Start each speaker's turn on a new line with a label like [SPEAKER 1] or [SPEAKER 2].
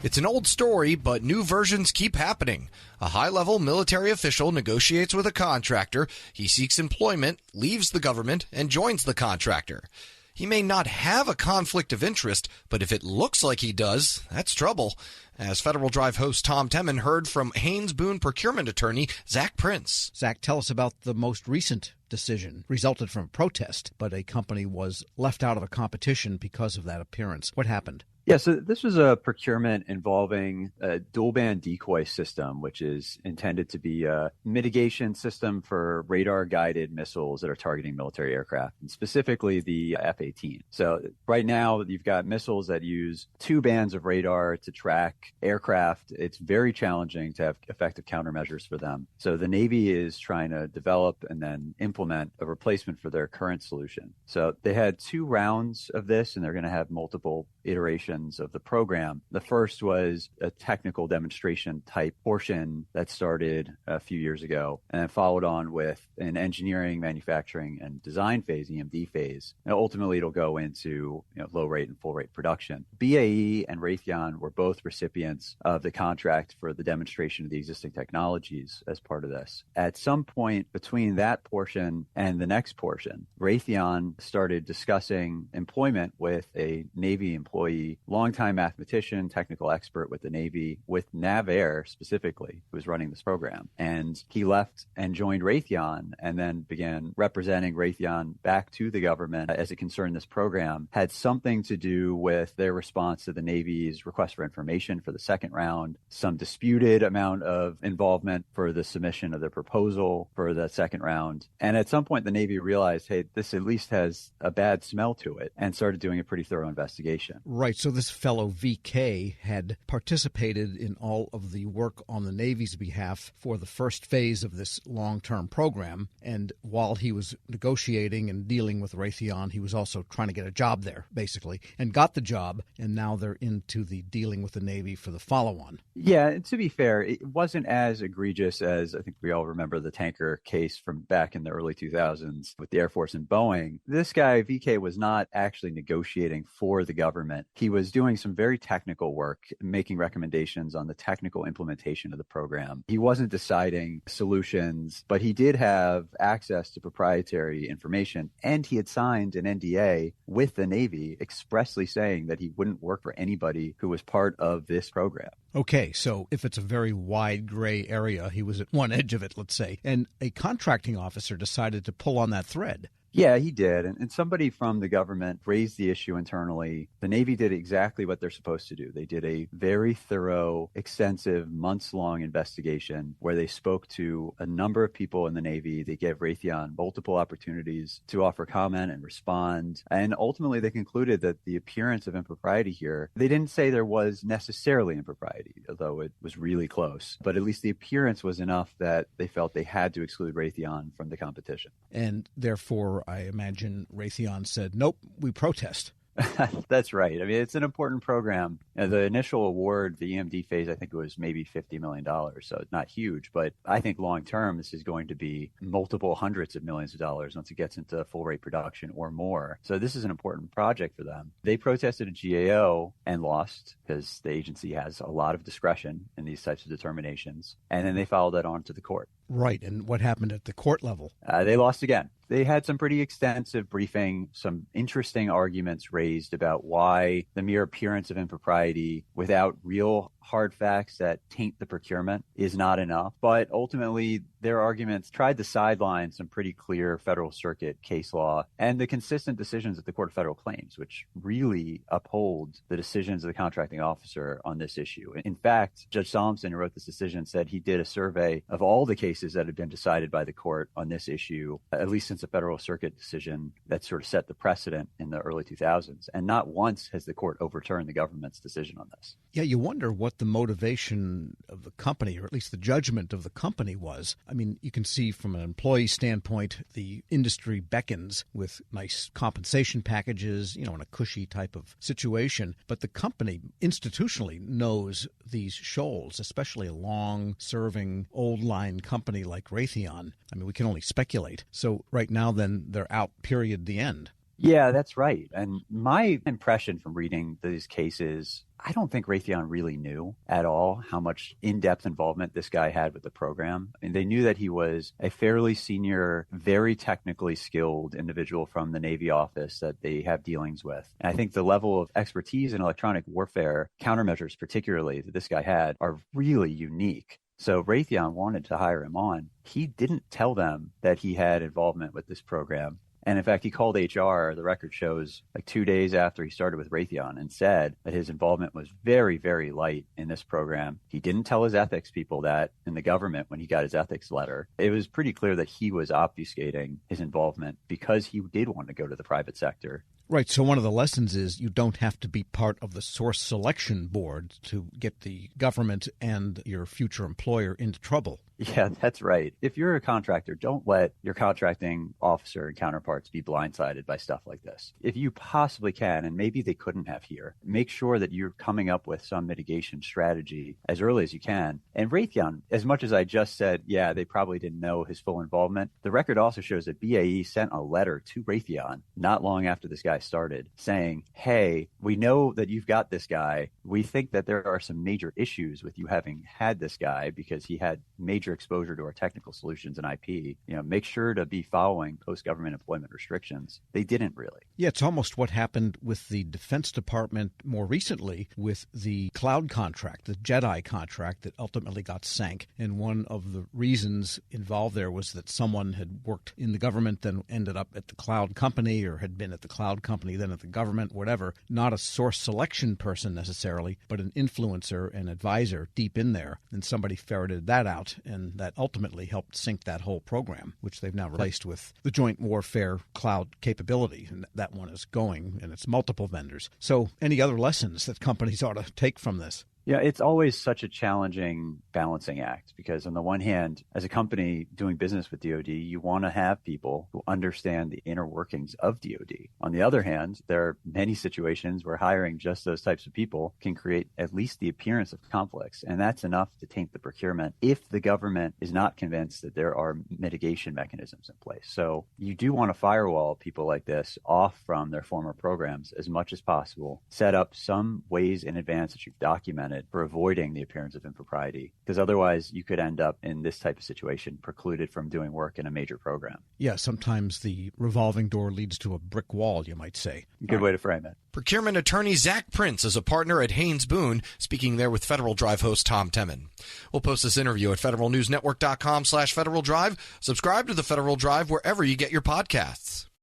[SPEAKER 1] It's an old story, but new versions keep happening. A high-level military official negotiates with a contractor. He seeks employment, leaves the government, and joins the contractor. He may not have a conflict of interest, but if it looks like he does, that's trouble. As Federal Drive host Tom Temin heard from Haynes Boone procurement attorney Zach Prince.
[SPEAKER 2] Zach, tell us about the most recent decision. Resulted from a protest, but a company was left out of a competition because of that appearance. What happened?
[SPEAKER 3] Yeah, so this was a procurement involving a dual-band decoy system, which is intended to be a mitigation system for radar-guided missiles that are targeting military aircraft, and specifically the F-18. So right now, you've got missiles that use 2 bands of radar to track aircraft. It's very challenging to have effective countermeasures for them. So the Navy is trying to develop and then implement a replacement for their current solution. So they had 2 rounds of this, and they're going to have multiple iterations of the program. The first was a technical demonstration type portion that started a few years ago and then followed on with an engineering, manufacturing, and design phase, EMD phase. And ultimately, it'll go into low rate and full rate production. BAE and Raytheon were both recipients of the contract for the demonstration of the existing technologies as part of this. At some point between that portion and the next portion, Raytheon started discussing employment with a Navy employee, longtime mathematician, technical expert with the Navy, with NavAir specifically, who was running this program. And he left and joined Raytheon and then began representing Raytheon back to the government as it concerned this program. Had something to do with their response to the Navy's request for information for the second round, some disputed amount of involvement for the submission of their proposal for the second round. And at some point, the Navy realized, hey, this at least has a bad smell to it, and started doing a pretty thorough investigation.
[SPEAKER 2] Right. So this fellow VK had participated in all of the work on the Navy's behalf for the first phase of this long-term program. And while he was negotiating and dealing with Raytheon, he was also trying to get a job there, basically, and got the job. And now they're into the dealing with the Navy for the follow-on. Yeah,
[SPEAKER 3] to be fair, it wasn't as egregious as I think we all remember the tanker case from back in the early 2000s with the Air Force and Boeing. This guy, VK, was not actually negotiating for the government. He was doing some very technical work, making recommendations on the technical implementation of the program. He wasn't deciding solutions, but he did have access to proprietary information, and he had signed an NDA with the Navy expressly saying that he wouldn't work for anybody who was part of this program.
[SPEAKER 2] Okay, so if it's a very wide gray area, he was at one edge of it, let's say, and a contracting officer decided to pull on that thread.
[SPEAKER 3] Yeah, he did. And somebody from the government raised the issue internally. The Navy did exactly what they're supposed to do. They did a very thorough, extensive, months-long investigation where they spoke to a number of people in the Navy. They gave Raytheon multiple opportunities to offer comment and respond. And ultimately, they concluded that the appearance of impropriety here, they didn't say there was necessarily impropriety, although it was really close. But at least the appearance was enough that they felt they had to exclude Raytheon from the competition.
[SPEAKER 2] And therefore, I imagine Raytheon said, nope, we protest.
[SPEAKER 3] That's right. I mean, it's an important program. The initial award, the EMD phase, I think it was maybe $50 million. So it's not huge, but I think long term, this is going to be multiple hundreds of millions of dollars once it gets into full rate production or more. So this is an important project for them. They protested a GAO and lost because the agency has a lot of discretion in these types of determinations. And then they followed that on to the court.
[SPEAKER 2] Right. And what happened at the court level?
[SPEAKER 3] They lost again. They had some pretty extensive briefing, some interesting arguments raised about why the mere appearance of impropriety without real hard facts that taint the procurement is not enough. But ultimately, their arguments tried to sideline some pretty clear Federal Circuit case law and the consistent decisions of the Court of Federal Claims, which really uphold the decisions of the contracting officer on this issue. In fact, Judge Solomson, who wrote this decision, said he did a survey of all the cases that had been decided by the court on this issue, at least since the Federal Circuit decision that sort of set the precedent in the early 2000s. And not once has the court overturned the government's decision on this.
[SPEAKER 2] Yeah, you wonder what the motivation of the company, or at least the judgment of the company, was. I mean, you can see from an employee standpoint, the industry beckons with nice compensation packages, in a cushy type of situation. But the company institutionally knows these shoals, especially a long-serving, old-line company like Raytheon. I mean, we can only speculate. So right now, then, they're out, period, the end.
[SPEAKER 3] Yeah, that's right. And my impression from reading these cases, I don't think Raytheon really knew at all how much in-depth involvement this guy had with the program. I mean, they knew that he was a fairly senior, very technically skilled individual from the Navy office that they have dealings with. And I think the level of expertise in electronic warfare, countermeasures particularly, that this guy had are really unique. So Raytheon wanted to hire him on. He didn't tell them that he had involvement with this program. And in fact, he called HR, the record shows, like 2 days after he started with Raytheon and said that his involvement was very, very light in this program. He didn't tell his ethics people that in the government when he got his ethics letter. It was pretty clear that he was obfuscating his involvement because he did want to go to the private sector.
[SPEAKER 2] Right. So one of the lessons is you don't have to be part of the source selection board to get the government and your future employer into trouble.
[SPEAKER 3] Yeah, that's right. If you're a contractor, don't let your contracting officer and counterparts be blindsided by stuff like this. If you possibly can, and maybe they couldn't have here, make sure that you're coming up with some mitigation strategy as early as you can. And Raytheon, as much as I just said, yeah, they probably didn't know his full involvement, the record also shows that BAE sent a letter to Raytheon not long after this guy started saying, hey, we know that you've got this guy. We think that there are some major issues with you having had this guy because he had major exposure to our technical solutions and IP. Make sure to be following post-government employment restrictions. They didn't really.
[SPEAKER 2] Yeah, it's almost what happened with the Defense Department more recently with the cloud contract, the JEDI contract that ultimately got sank. And one of the reasons involved there was that someone had worked in the government, then ended up at the cloud company, or had been at the cloud company, then at the government, whatever. Not a source selection person necessarily, but an influencer and advisor deep in there. And somebody ferreted that out, and that ultimately helped sink that whole program, which they've now replaced with the Joint Warfare Cloud capability. And that one is going, and it's multiple vendors. So any other lessons that companies ought to take from this?
[SPEAKER 3] Yeah, it's always such a challenging balancing act because on the one hand, as a company doing business with DoD, you want to have people who understand the inner workings of DoD. On the other hand, there are many situations where hiring just those types of people can create at least the appearance of conflicts, and that's enough to taint the procurement if the government is not convinced that there are mitigation mechanisms in place. So you do want to firewall people like this off from their former programs as much as possible, set up some ways in advance that you've documented for avoiding the appearance of impropriety, because otherwise you could end up in this type of situation precluded from doing work in a major program.
[SPEAKER 2] Yeah, sometimes the revolving door leads to a brick wall, you might say.
[SPEAKER 3] Good way to frame it.
[SPEAKER 1] Procurement attorney Zach Prince is a partner at Haynes Boone, speaking there with Federal Drive host Tom Temin. We'll post this interview at federalnewsnetwork.com/Federal Drive. Subscribe to the Federal Drive wherever you get your podcasts.